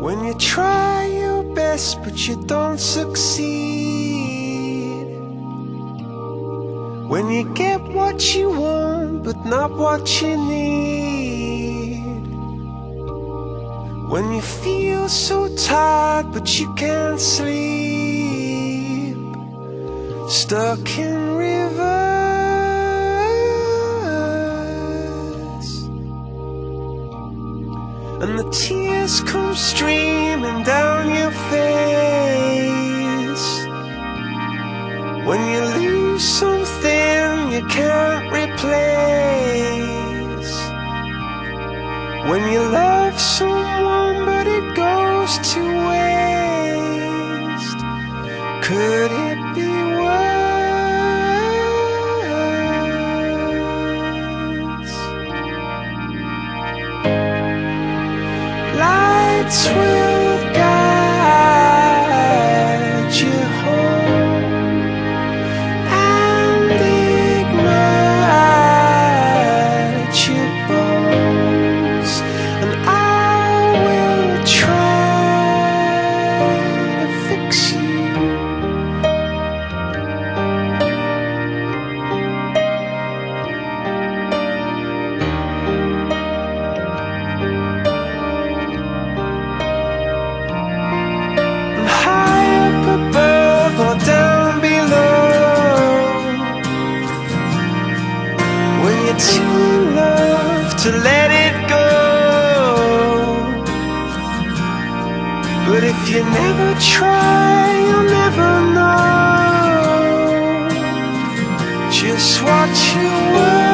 When you try your best but you don't succeed, when you get what you want but not what you need, when you feel so tired but you can't sleep, stuck in rivers, and the tears come streaming down your face, when you lose something you can't replace, when you love someone but it goes to waste. Could it be worse? Lights will guide you home and ignite your bones, and I will try to fix you. High up above or down below, when you're too in love to let it go. But if you never try, you'll never know just what you were.